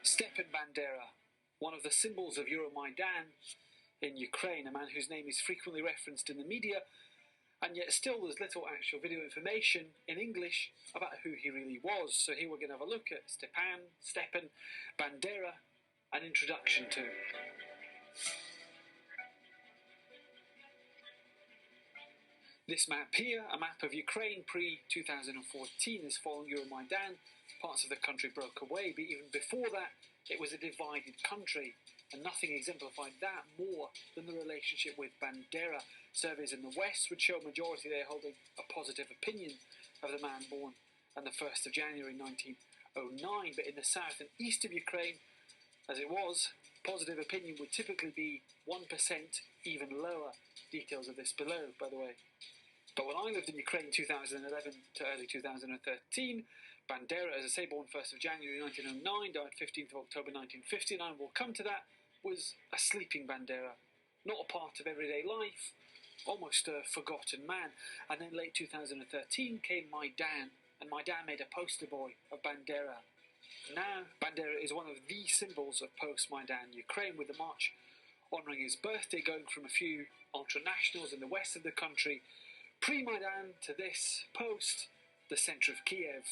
Stepan Bandera, one of the symbols of Euromaidan in Ukraine, a man whose name is frequently referenced in the media, and yet still there's little actual video information in English about who he really was. So here we're going to have a look at Stepan Bandera, an introduction to. This map here, a map of Ukraine pre-2014, is following Euromaidan. Parts of the country broke away, but even before that, it was a divided country, and nothing exemplified that more than the relationship with Bandera. Surveys in the West would show a majority there holding a positive opinion of the man born on the 1st of January 1909, but in the south and east of Ukraine, as it was, positive opinion would typically be 1%, even lower. Details of this below, by the way. But when I lived in Ukraine 2011 to early 2013, Bandera, as I say, born 1st of January 1909, died 15th of October 1959, we'll come to that, was a sleeping Bandera, not a part of everyday life, almost a forgotten man. And then late 2013 came Maidan, and Maidan made a poster boy of Bandera. Now, Bandera is one of the symbols of post-Maidan Ukraine, with the march honouring his birthday going from a few ultranationals in the west of the country pre-Maidan to this, post, the centre of Kiev.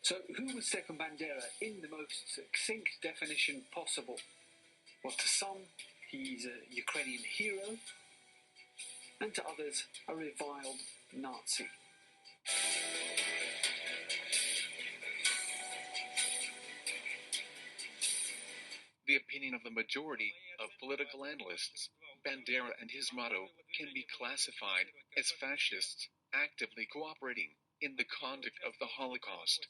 So, who was Stepan Bandera in the most succinct definition possible? Well, to some, he's a Ukrainian hero, and to others, a reviled Nazi. The opinion of the majority of political analysts, Bandera and his motto can be classified as fascists actively cooperating in the conduct of the Holocaust.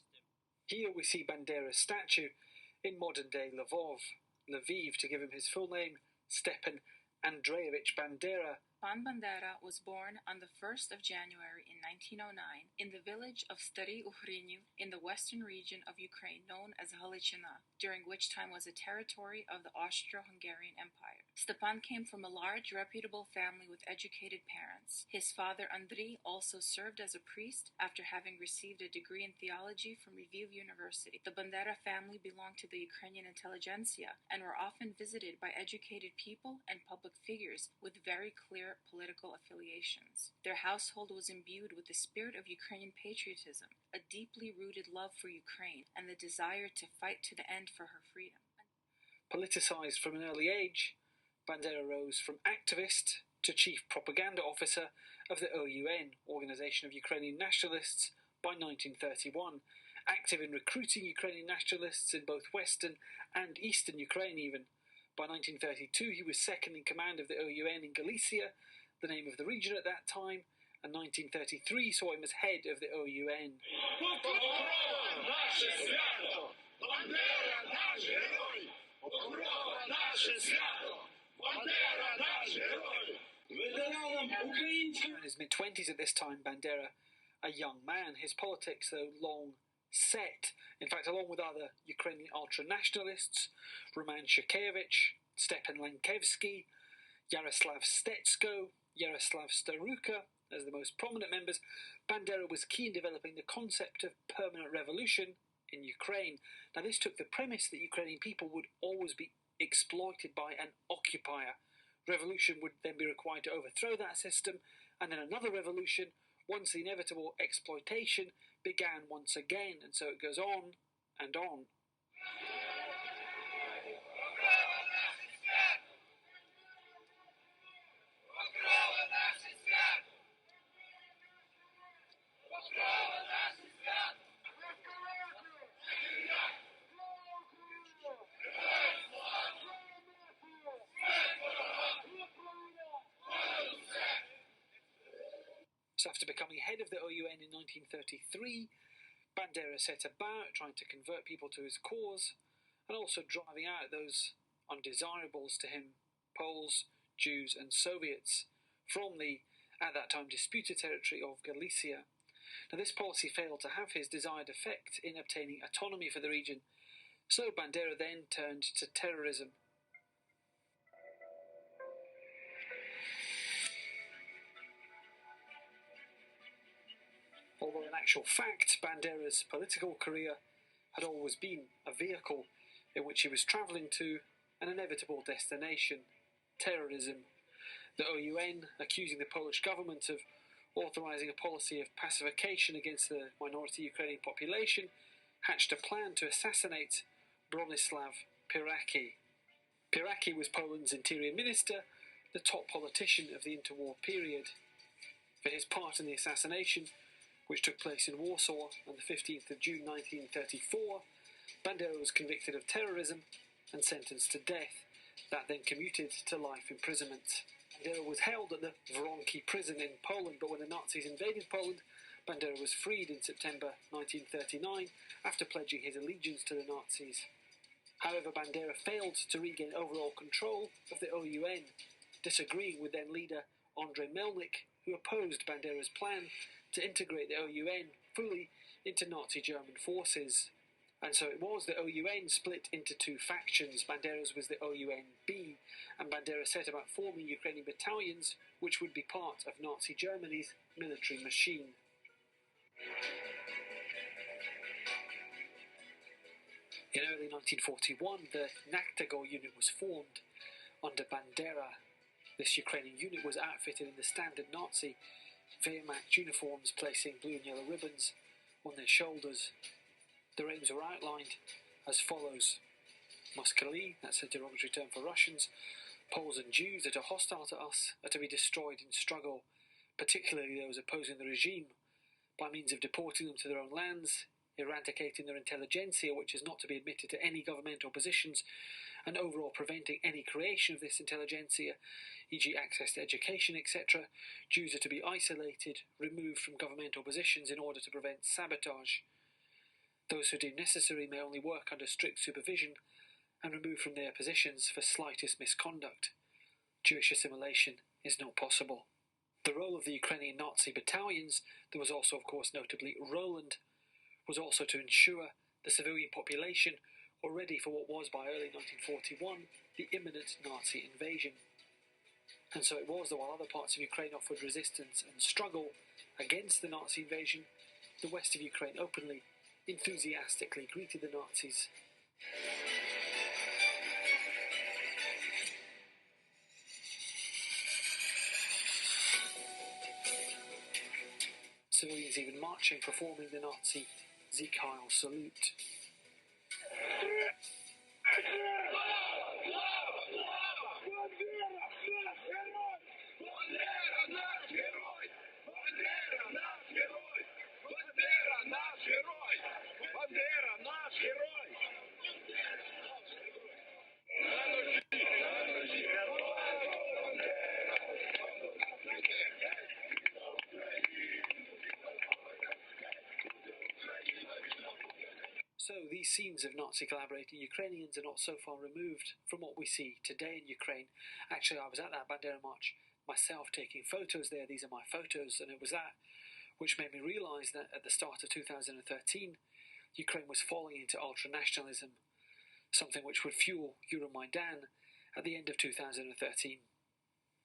Here we see Bandera's statue in modern-day Lviv, to give him his full name, Stepan Andreevich Bandera. Stepan Bandera was born on the 1st of January in 1909 in the village of Stary Uhrinev in the western region of Ukraine known as Galiciana, during which time was a territory of the Austro-Hungarian Empire. Stepan came from a large, reputable family with educated parents. His father, Andriy, also served as a priest after having received a degree in theology from Lviv University. The Bandera family belonged to the Ukrainian intelligentsia and were often visited by educated people and public figures with very clear political affiliations. Their household was imbued with the spirit of Ukrainian patriotism, a deeply rooted love for Ukraine, and the desire to fight to the end for her freedom. Politicized from an early age, Bandera rose from activist to chief propaganda officer of the OUN, Organization of Ukrainian Nationalists, by 1931, active in recruiting Ukrainian nationalists in both western and eastern Ukraine even. By 1932, he was second in command of the OUN in Galicia, the name of the region at that time, and 1933 saw him as head of the OUN. In his mid-20s at this time, Bandera, a young man, his politics, though long set, in fact, along with other Ukrainian ultra-nationalists, Roman Shukevich, Stepan Lankevsky, Yaroslav Stetsko, Yaroslav Staruka, as the most prominent members, Bandera was key in developing the concept of permanent revolution in Ukraine. Now, this took the premise that Ukrainian people would always be exploited by an occupier. Revolution would then be required to overthrow that system, and then another revolution, once the inevitable exploitation began once again, and so it goes on and on. So after becoming head of the OUN in 1933, Bandera set about trying to convert people to his cause and also driving out those undesirables to him, Poles, Jews and Soviets, from the, at that time, disputed territory of Galicia. Now this policy failed to have his desired effect in obtaining autonomy for the region, so Bandera then turned to terrorism. Although in actual fact, Bandera's political career had always been a vehicle in which he was travelling to an inevitable destination, terrorism. The OUN, accusing the Polish government of authorising a policy of pacification against the minority Ukrainian population, hatched a plan to assassinate Bronislaw Piraki. Piraki was Poland's interior minister, the top politician of the interwar period. For his part in the assassination, which took place in Warsaw on the 15th of June 1934, Bandera was convicted of terrorism and sentenced to death, that then commuted to life imprisonment. Bandera was held at the Wronki prison in Poland, but when the Nazis invaded Poland, Bandera was freed in September 1939 after pledging his allegiance to the Nazis. However, Bandera failed to regain overall control of the OUN, disagreeing with then leader Andrei Melnik, who opposed Bandera's plan to integrate the OUN fully into Nazi German forces. And so it was the OUN split into two factions. Bandera's was the OUN-B, and Bandera set about forming Ukrainian battalions which would be part of Nazi Germany's military machine. In early 1941, the Naktago unit was formed under Bandera. This Ukrainian unit was outfitted in the standard Nazi Wehrmacht uniforms, placing blue and yellow ribbons on their shoulders. Their aims were outlined as follows: Moskali, that's a derogatory term for Russians, Poles and Jews that are hostile to us are to be destroyed in struggle, particularly those opposing the regime, by means of deporting them to their own lands, eradicating their intelligentsia, which is not to be admitted to any governmental positions, and overall preventing any creation of this intelligentsia, e.g. access to education, etc. Jews are to be isolated, removed from governmental positions in order to prevent sabotage. Those who deem necessary may only work under strict supervision and removed from their positions for slightest misconduct. Jewish assimilation is not possible. The role of the Ukrainian Nazi battalions, there was also of course notably Roland, was also to ensure the civilian population were ready for what was by early 1941 the imminent Nazi invasion. And so it was that while other parts of Ukraine offered resistance and struggle against the Nazi invasion, the west of Ukraine openly, enthusiastically greeted the Nazis. Civilians even marching, performing the Nazi Sieg Heil salute. So these scenes of Nazi collaborating Ukrainians are not so far removed from what we see today in Ukraine. Actually, I was at that Bandera march myself taking photos there. These are my photos, and it was that which made me realise that at the start of 2013, Ukraine was falling into ultranationalism, something which would fuel Euromaidan at the end of 2013.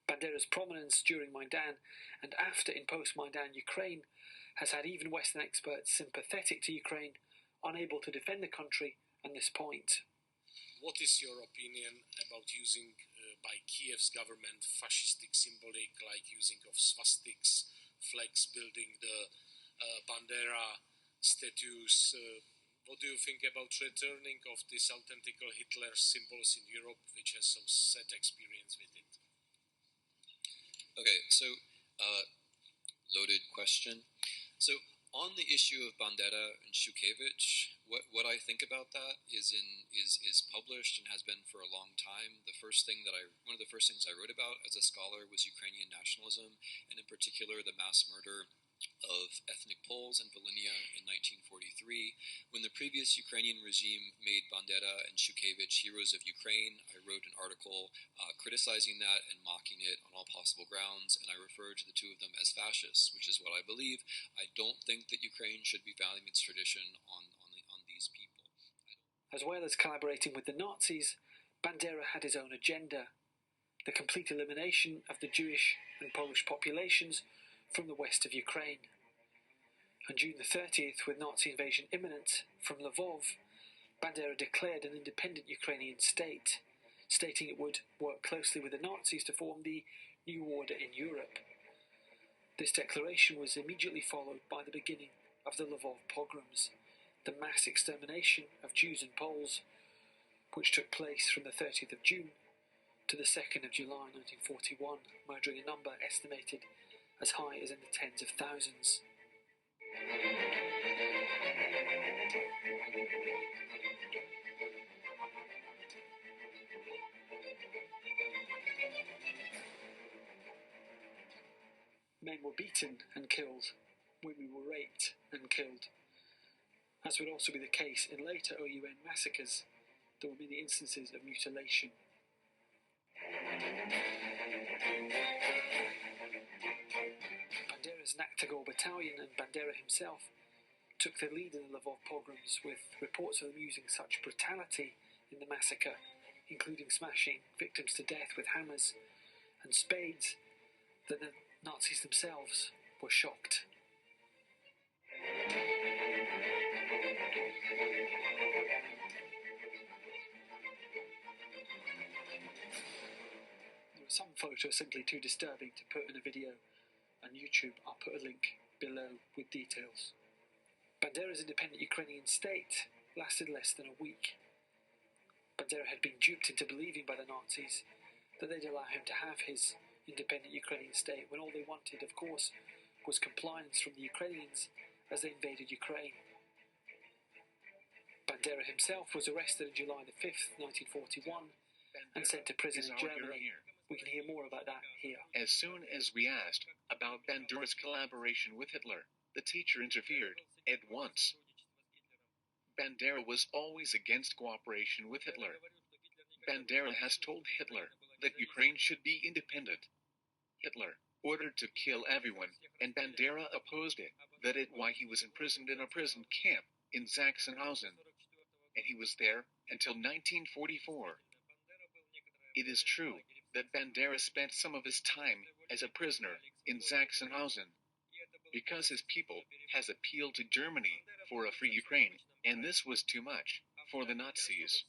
Bandera's prominence during Maidan and after in post-Maidan Ukraine has had even Western experts sympathetic to Ukraine unable to defend the country on this point. What is your opinion about using by Kiev's government fascistic symbolic like using of swastiks, flags, building the Bandera statues? What do you think about returning of these authentic Hitler symbols in Europe, which has some sad experience with it? Okay, so loaded question. So on the issue of Bandera and Shukevich, what I think about that is published and has been for a long time. One of the first things I wrote about as a scholar was Ukrainian nationalism, and in particular the mass murder of ethnic Poles in Volhynia in 1943. When the previous Ukrainian regime made Bandera and Shukevich heroes of Ukraine, I wrote an article criticizing that and mocking it on all possible grounds, and I referred to the two of them as fascists, which is what I believe. I don't think that Ukraine should be valuing its tradition on these people. As well as collaborating with the Nazis, Bandera had his own agenda: the complete elimination of the Jewish and Polish populations from the west of Ukraine. On June the 30th, with Nazi invasion imminent from Lvov, Bandera declared an independent Ukrainian state, stating it would work closely with the Nazis to form the new order in Europe. This declaration was immediately followed by the beginning of the Lvov pogroms, the mass extermination of Jews and Poles, which took place from the 30th of June to the 2nd of July 1941, murdering a number estimated as high as in the tens of thousands. Men were beaten and killed, women were raped and killed. As would also be the case in later OUN massacres, there were many instances of mutilation. Bandera's Naktagol battalion and Bandera himself took the lead in the Lvov pogroms, with reports of them using such brutality in the massacre, including smashing victims to death with hammers and spades, that the Nazis themselves were shocked. Some photos are simply too disturbing to put in a video on YouTube. I'll put a link below with details. Bandera's independent Ukrainian state lasted less than a week. Bandera had been duped into believing by the Nazis that they'd allow him to have his independent Ukrainian state, when all they wanted, of course, was compliance from the Ukrainians as they invaded Ukraine. Bandera himself was arrested on July the 5th, 1941, and sent to prison in Germany. We can hear more about that here. As soon as we asked about Bandera's collaboration with Hitler, the teacher interfered at once. Bandera was always against cooperation with Hitler. Bandera has told Hitler that Ukraine should be independent. Hitler ordered to kill everyone, and Bandera opposed it. That is why he was imprisoned in a prison camp in Sachsenhausen, and he was there until 1944. It is true that Bandera spent some of his time as a prisoner in Sachsenhausen because his people has appealed to Germany for a free Ukraine, and this was too much for the Nazis.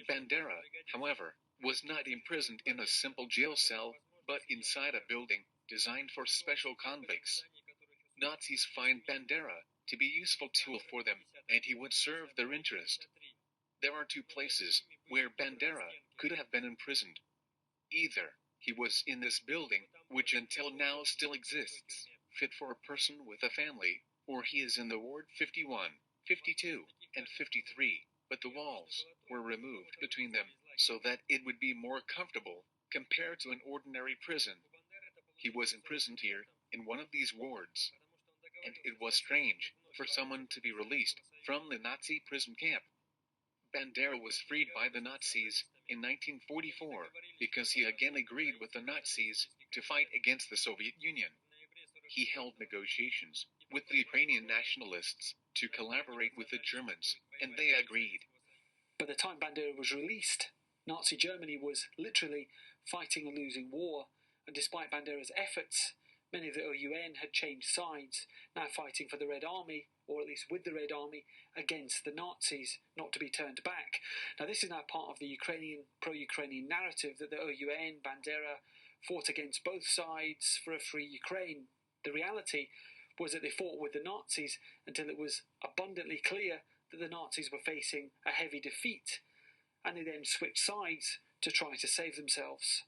Bandera, however, was not imprisoned in a simple jail cell, but inside a building designed for special convicts. Nazis find Bandera to be a useful tool for them, and he would serve their interest. There are two places where Bandera could have been imprisoned. Either he was in this building, which until now still exists, fit for a person with a family, or he is in the ward 51, 52, and 53, but the walls were removed between them so that it would be more comfortable compared to an ordinary prison. He was imprisoned here in one of these wards, and it was strange for someone to be released from the Nazi prison camp. Bandera was freed by the Nazis in 1944 because he again agreed with the Nazis to fight against the Soviet Union. He held negotiations with the Ukrainian nationalists to collaborate with the Germans, and they agreed. By the time Bandera was released, Nazi Germany was literally fighting a losing war, and despite Bandera's efforts, many of the OUN had changed sides, now fighting for the Red Army, or at least with the Red Army, against the Nazis, not to be turned back. Now this is now part of the pro-Ukrainian narrative that the OUN, Bandera, fought against both sides for a free Ukraine. The reality was that they fought with the Nazis until it was abundantly clear that the Nazis were facing a heavy defeat, and they then switched sides to try to save themselves.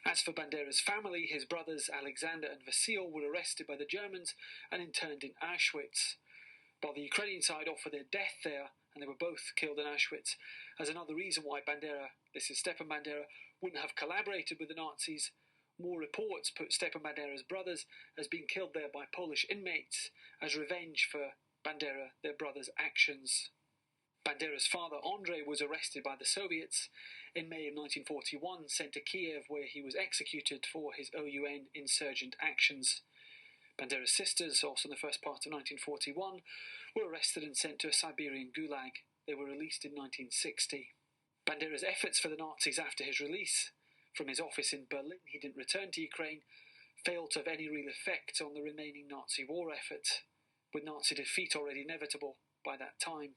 As for Bandera's family, his brothers Alexander and Vasil were arrested by the Germans and interned in Auschwitz, while the Ukrainian side offered their death there, and they were both killed in Auschwitz, as another reason why Bandera, this is Stepan Bandera, wouldn't have collaborated with the Nazis more reports put Stepan Bandera's brothers as being killed there by Polish inmates as revenge for Bandera, their brother's actions. Bandera's father, Andrei, was arrested by the Soviets in May of 1941, sent to Kiev where he was executed for his OUN insurgent actions. Bandera's sisters, also in the first part of 1941, were arrested and sent to a Siberian gulag. They were released in 1960. Bandera's efforts for the Nazis after his release from his office in Berlin, he didn't return to Ukraine, failed to have any real effect on the remaining Nazi war effort, with Nazi defeat already inevitable by that time.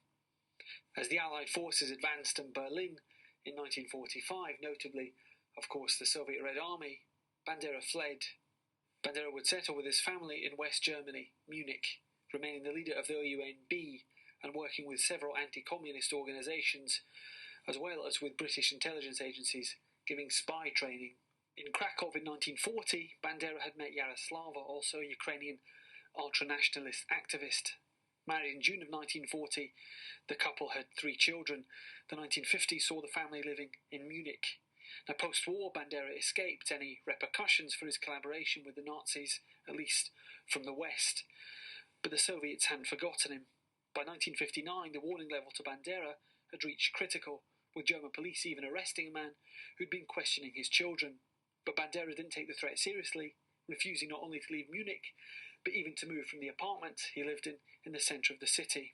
As the Allied forces advanced in Berlin in 1945, notably, of course, the Soviet Red Army, Bandera fled. Bandera would settle with his family in West Germany, Munich, remaining the leader of the OUN-B and working with several anti-communist organisations, as well as with British intelligence agencies, giving spy training. In Krakow in 1940, Bandera had met Yaroslava, also a Ukrainian ultranationalist activist. Married in June of 1940, the couple had 3 children. The 1950s saw the family living in Munich. Now, post-war, Bandera escaped any repercussions for his collaboration with the Nazis, at least from the West. But the Soviets hadn't forgotten him. By 1959, the warning level to Bandera had reached critical, with German police even arresting a man who'd been questioning his children. But Bandera didn't take the threat seriously, refusing not only to leave Munich, but even to move from the apartment he lived in the centre of the city.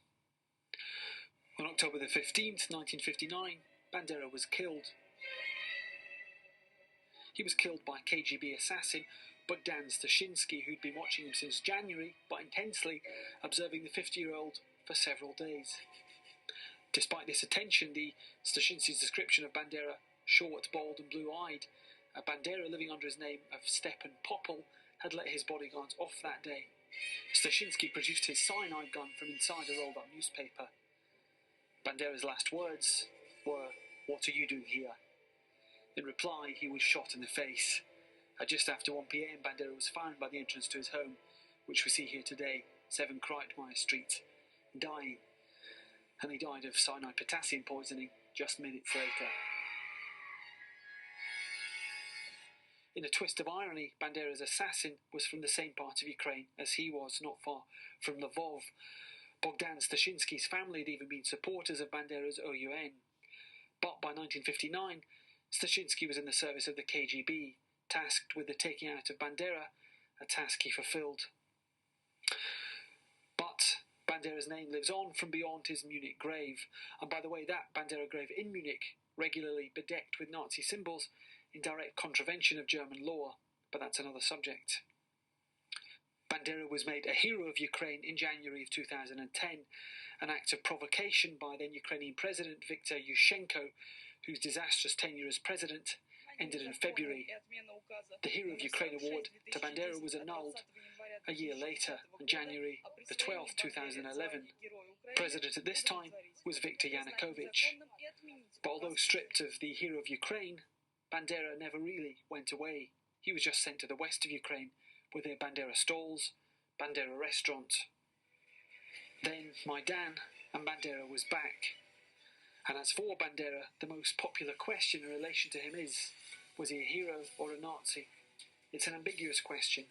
On October the 15th, 1959, Bandera was killed. He was killed by KGB assassin Bogdan Stashinsky, who'd been watching him since January, but intensely observing the 50-year-old for several days. Despite this attention, the Stashinsky's description of Bandera, short, bald and blue-eyed, Bandera, living under his name of Stepan Popel, had let his bodyguards off that day. Stashinsky produced his cyanide gun from inside a rolled-up newspaper. Bandera's last words were, "What are you doing here?" In reply, he was shot in the face. At just after 1 p.m, Bandera was found by the entrance to his home, which we see here today, 7 Kreitmeyer Street, dying. And he died of cyanide potassium poisoning just minutes later. In a twist of irony, Bandera's assassin was from the same part of Ukraine as he was, not far from Lvov. Bogdan Stashinsky's family had even been supporters of Bandera's OUN. But by 1959, Stashinsky was in the service of the KGB, tasked with the taking out of Bandera, a task he fulfilled. But Bandera's name lives on from beyond his Munich grave, and by the way, that Bandera grave in Munich, regularly bedecked with Nazi symbols, in direct contravention of German law, but that's another subject. Bandera was made a hero of Ukraine in January of 2010, an act of provocation by then Ukrainian President Viktor Yushchenko, whose disastrous tenure as president ended in February. The Hero of Ukraine award to Bandera was annulled a year later, on January the 12th, 2011. President at this time was Viktor Yanukovych. But although stripped of the Hero of Ukraine, Bandera never really went away. He was just sent to the west of Ukraine, with their Bandera stalls, Bandera restaurant. Then Maidan, and Bandera was back. And as for Bandera, the most popular question in relation to him is, was he a hero or a Nazi? It's an ambiguous question.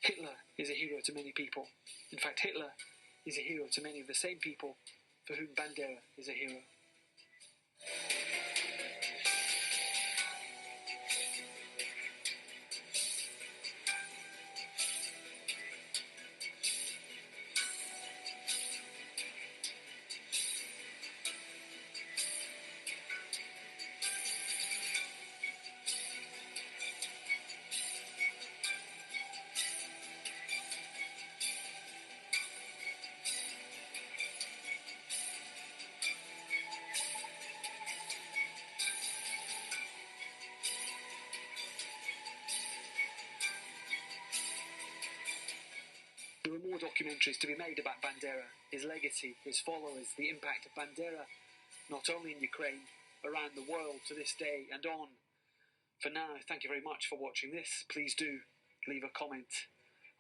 Hitler is a hero to many people. In fact, Hitler is a hero to many of the same people for whom Bandera is a hero. There are more documentaries to be made about Bandera, his legacy, his followers, the impact of Bandera, not only in Ukraine, around the world to this day and on. For now, thank you very much for watching this. Please do leave a comment.